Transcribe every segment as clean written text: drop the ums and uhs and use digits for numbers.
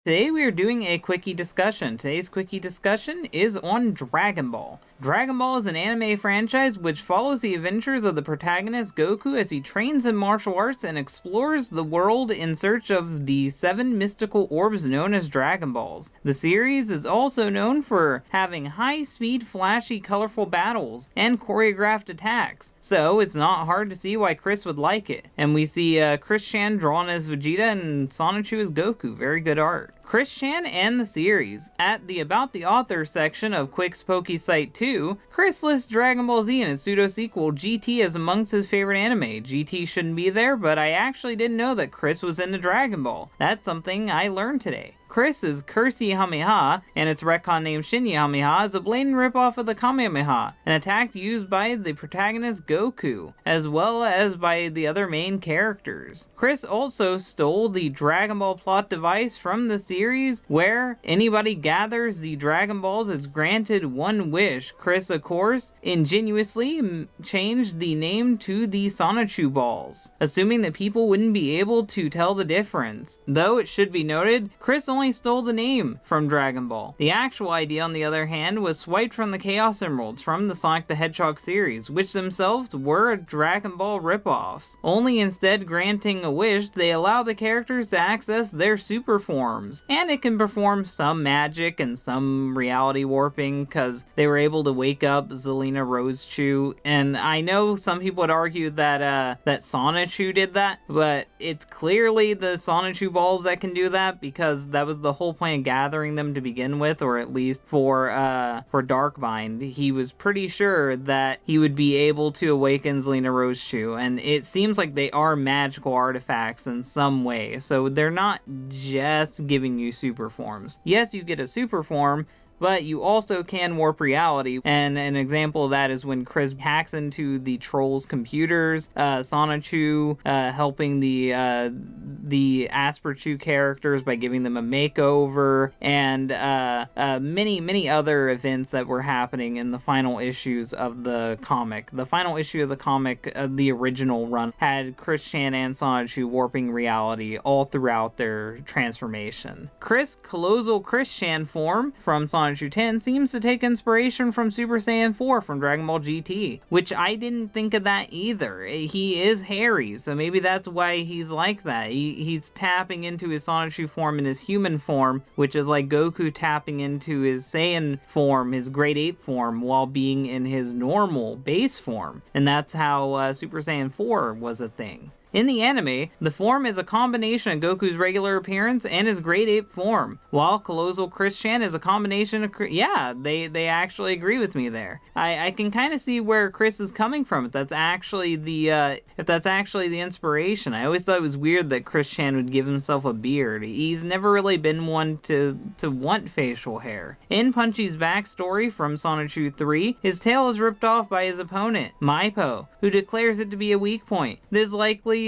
Today we are doing a quickie discussion. Today's quickie discussion is on Dragon Ball. Dragon Ball is an anime franchise which follows the adventures of the protagonist Goku as he trains in martial arts and explores the world in search of the 7 mystical orbs known as Dragon Balls. The series is also known for having high-speed, flashy, colorful battles and choreographed attacks, so it's not hard to see why Chris would like it. And we see Chris Chan drawn as Vegeta and Sonichu as Goku. Very good art. Chris Chan and the series. At the About the Author section of CWCki Site 2, Chris lists Dragon Ball Z and its pseudo-sequel GT as amongst his favorite anime. GT shouldn't be there, but I actually didn't know that Chris was into Dragon Ball. That's something I learned today. Chris's Kamehameha and its retcon name Shinyameha is a blatant ripoff of the Kamehameha, an attack used by the protagonist Goku, as well as by the other main characters. Chris also stole the Dragon Ball plot device from the series, where anybody gathers the Dragon Balls is granted one wish. Chris, of course, ingenuously changed the name to the Sonichu Balls, assuming that people wouldn't be able to tell the difference. Though it should be noted, Chris only stole the name from Dragon Ball. The actual idea, on the other hand, was swiped from the Chaos Emeralds from the Sonic the Hedgehog series, which themselves were Dragon Ball ripoffs. Only instead granting a wish, they allow the characters to access their super forms, and it can perform some magic and some reality warping, because they were able to wake up Zelina Rosechu, and I know some people would argue that that Sonichu did that, but it's clearly the Sonichu Balls that can do that, because that was the whole point of gathering them to begin with, or at least for Darkbind. He was pretty sure that he would be able to awaken Zelina Rosechu, and it seems like they are magical artifacts in some way, so they're not just giving you super forms. Yes, you get a super form, but you also can warp reality, and an example of that is when Chris hacks into the Trolls' computers, Sonichu helping the Asperchu characters by giving them a makeover, and many other events that were happening in the final issues of the comic. The final issue of the comic, the original run, had Chris Chan and Sonichu warping reality all throughout their transformation. Colossal Chris Chan form from Sonichu 10 seems to take inspiration from Super Saiyan 4 from Dragon Ball GT, which I didn't think of that either. He is hairy, so maybe that's why he's like that. He's tapping into his Sonichu form in his human form, which is like Goku tapping into his Saiyan form, his Great Ape form, while being in his normal base form. And that's how Super Saiyan 4 was a thing. In the anime, the form is a combination of Goku's regular appearance and his Great Ape form, while Colossal Chris Chan is a combination of... Yeah, they actually agree with me there. I can kind of see where Chris is coming from, if that's actually the inspiration. I always thought it was weird that Chris Chan would give himself a beard. He's never really been one to want facial hair. In Punchy's backstory from Sonichu 3, his tail is ripped off by his opponent, Maipo, who declares it to be a weak point. This likely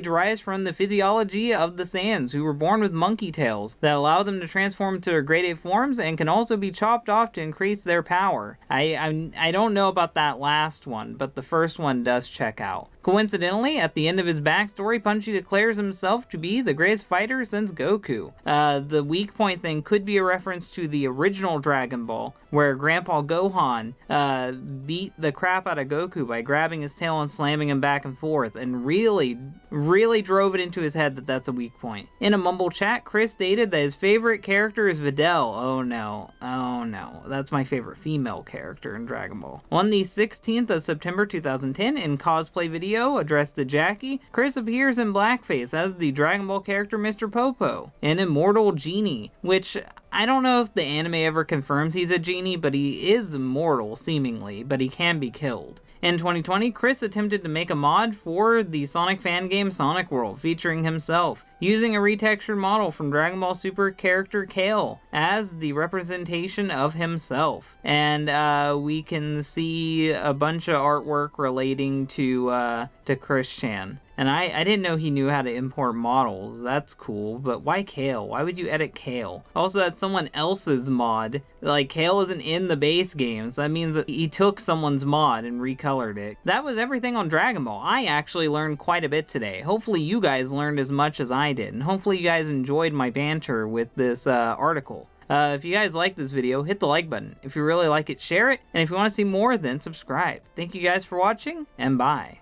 derives from the physiology of the Saiyans, who were born with monkey tails that allow them to transform into their Great Ape forms and can also be chopped off to increase their power. I don't know about that last one, but the first one does check out. Coincidentally, at the end of his backstory, Punchy declares himself to be the greatest fighter since Goku. The weak point thing could be a reference to the original Dragon Ball, where Grandpa Gohan beat the crap out of Goku by grabbing his tail and slamming him back and forth, and really drove it into his head that that's a weak point. In a mumble chat, Chris stated that his favorite character is Videl. Oh no, that's my favorite female character in Dragon Ball. On the 16th of September 2010, in cosplay video addressed to Jackie, Chris appears in blackface as the Dragon Ball character Mr. Popo, an immortal genie, which I don't know if the anime ever confirms he's a genie, but he is immortal, seemingly, but he can be killed. In 2020, Chris attempted to make a mod for the Sonic fan game Sonic World, featuring himself, using a retextured model from Dragon Ball Super character Kale as the representation of himself. And we can see a bunch of artwork relating to Chris Chan. And I didn't know he knew how to import models. That's cool, but why Kale? Why would you edit Kale? Also, that's someone else's mod. Like, Kale isn't in the base game, so that means that he took someone's mod and recolored it. That was everything on Dragon Ball. I actually learned quite a bit today. Hopefully you guys learned as much as I I did, and hopefully you guys enjoyed my banter with this article. If you guys like this video, hit the like button. If you really like it, share it. And if you want to see more, then subscribe. Thank you guys for watching, and bye.